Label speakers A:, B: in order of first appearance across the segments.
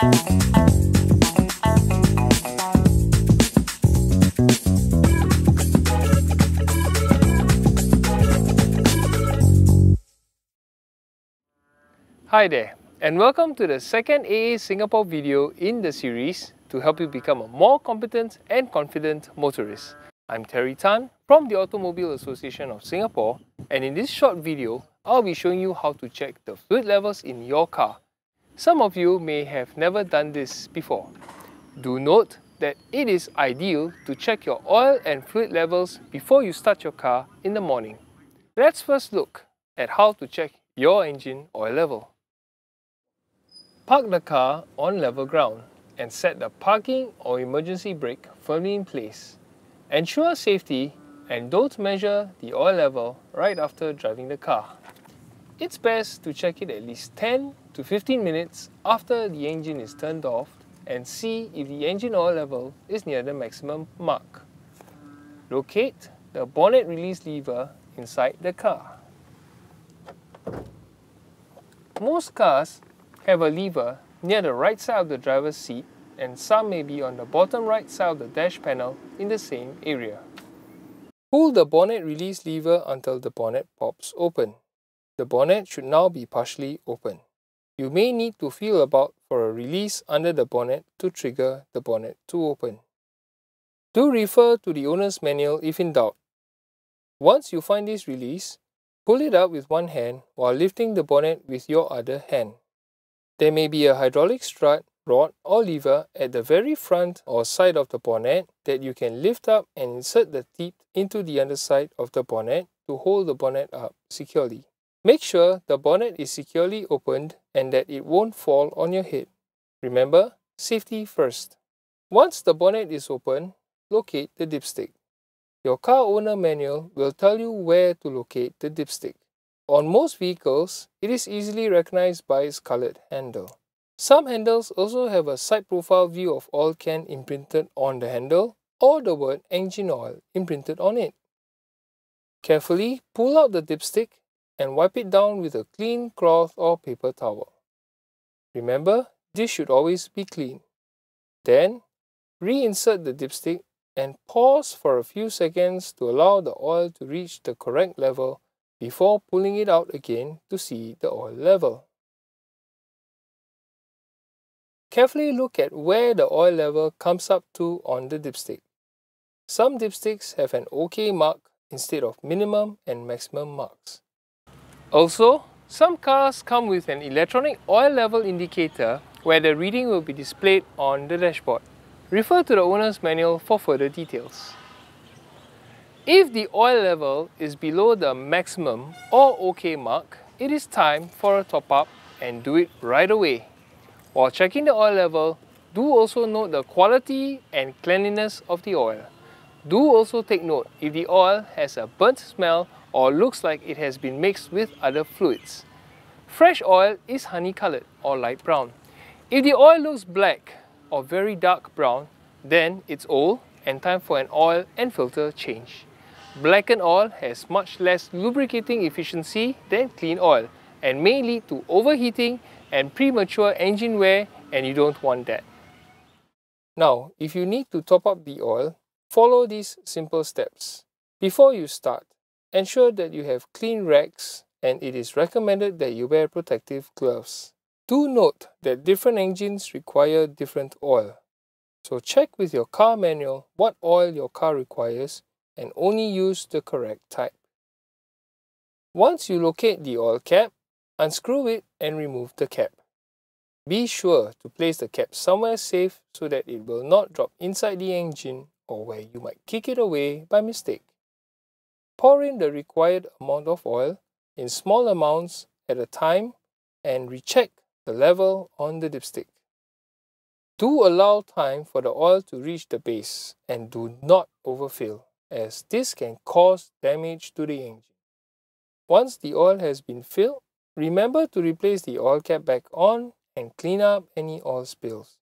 A: Hi there, and welcome to the second AA Singapore video in the series to help you become a more competent and confident motorist. I'm Terry Tan from the Automobile Association of Singapore, and in this short video, I'll be showing you how to check the fluid levels in your car. Some of you may have never done this before. Do note that it is ideal to check your oil and fluid levels before you start your car in the morning. Let's first look at how to check your engine oil level. Park the car on level ground and set the parking or emergency brake firmly in place. Ensure safety and don't measure the oil level right after driving the car. It's best to check it at least 10 to 15 minutes after the engine is turned off and see if the engine oil level is near the maximum mark. Locate the bonnet release lever inside the car. Most cars have a lever near the right side of the driver's seat, and some may be on the bottom right side of the dash panel in the same area. Pull the bonnet release lever until the bonnet pops open. The bonnet should now be partially open. You may need to feel about for a release under the bonnet to trigger the bonnet to open. Do refer to the owner's manual if in doubt. Once you find this release, pull it out with one hand while lifting the bonnet with your other hand. There may be a hydraulic strut, rod or lever at the very front or side of the bonnet that you can lift up and insert the teeth into the underside of the bonnet to hold the bonnet up securely. Make sure the bonnet is securely opened and that it won't fall on your head. Remember, safety first. Once the bonnet is open, locate the dipstick. Your car owner manual will tell you where to locate the dipstick. On most vehicles, it is easily recognized by its colored handle. Some handles also have a side profile view of oil can imprinted on the handle or the word engine oil imprinted on it. Carefully pull out the dipstick and wipe it down with a clean cloth or paper towel. Remember, this should always be clean. Then, reinsert the dipstick and pause for a few seconds to allow the oil to reach the correct level before pulling it out again to see the oil level. Carefully look at where the oil level comes up to on the dipstick. Some dipsticks have an OK mark instead of minimum and maximum marks. Also, some cars come with an electronic oil level indicator where the reading will be displayed on the dashboard. Refer to the owner's manual for further details. If the oil level is below the maximum or OK mark, it is time for a top-up and do it right away. While checking the oil level, do also note the quality and cleanliness of the oil. Do also take note if the oil has a burnt smell or looks like it has been mixed with other fluids. Fresh oil is honey-colored or light brown. If the oil looks black or very dark brown, then it's old and time for an oil and filter change. Blackened oil has much less lubricating efficiency than clean oil and may lead to overheating and premature engine wear, and you don't want that. Now, if you need to top up the oil, follow these simple steps. Before you start, ensure that you have clean rags and it is recommended that you wear protective gloves. Do note that different engines require different oil. So check with your car manual what oil your car requires and only use the correct type. Once you locate the oil cap, unscrew it and remove the cap. Be sure to place the cap somewhere safe so that it will not drop inside the engine or where you might kick it away by mistake. Pour in the required amount of oil in small amounts at a time and recheck the level on the dipstick. Do allow time for the oil to reach the base and do not overfill, as this can cause damage to the engine. Once the oil has been filled, remember to replace the oil cap back on and clean up any oil spills.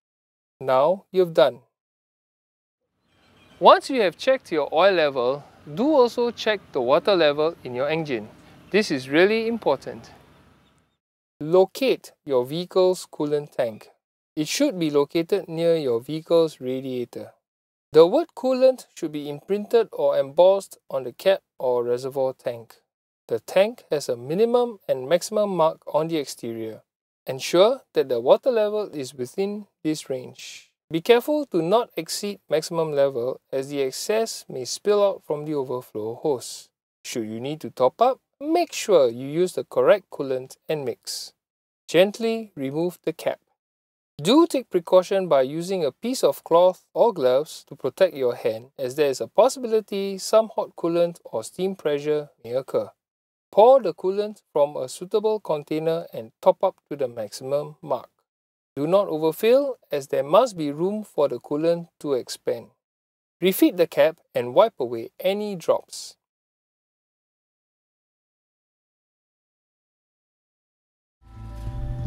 A: Now you've done. Once you have checked your oil level, do also check the water level in your engine. This is really important. Locate your vehicle's coolant tank. It should be located near your vehicle's radiator. The word coolant should be imprinted or embossed on the cap or reservoir tank. The tank has a minimum and maximum mark on the exterior. Ensure that the water level is within this range. Be careful to not exceed maximum level as the excess may spill out from the overflow hose. Should you need to top up, make sure you use the correct coolant and mix. Gently remove the cap. Do take precaution by using a piece of cloth or gloves to protect your hand, as there is a possibility some hot coolant or steam pressure may occur. Pour the coolant from a suitable container and top up to the maximum mark. Do not overfill, as there must be room for the coolant to expand. Refit the cap and wipe away any drops.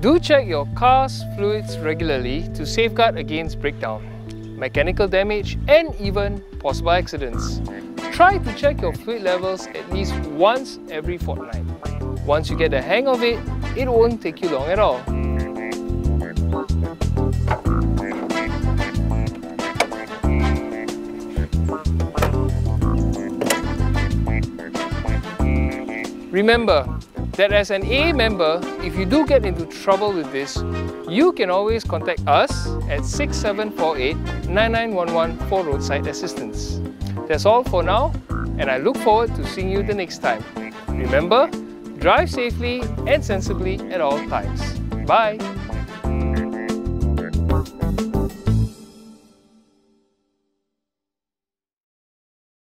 A: Do check your car's fluids regularly to safeguard against breakdown, mechanical damage, and even possible accidents. Try to check your fluid levels at least once every fortnight. Once you get the hang of it, it won't take you long at all. Remember that as an AA member, if you do get into trouble with this, you can always contact us at 6748-9911 for roadside assistance. That's all for now, and I look forward to seeing you the next time. Remember, drive safely and sensibly at all times. Bye!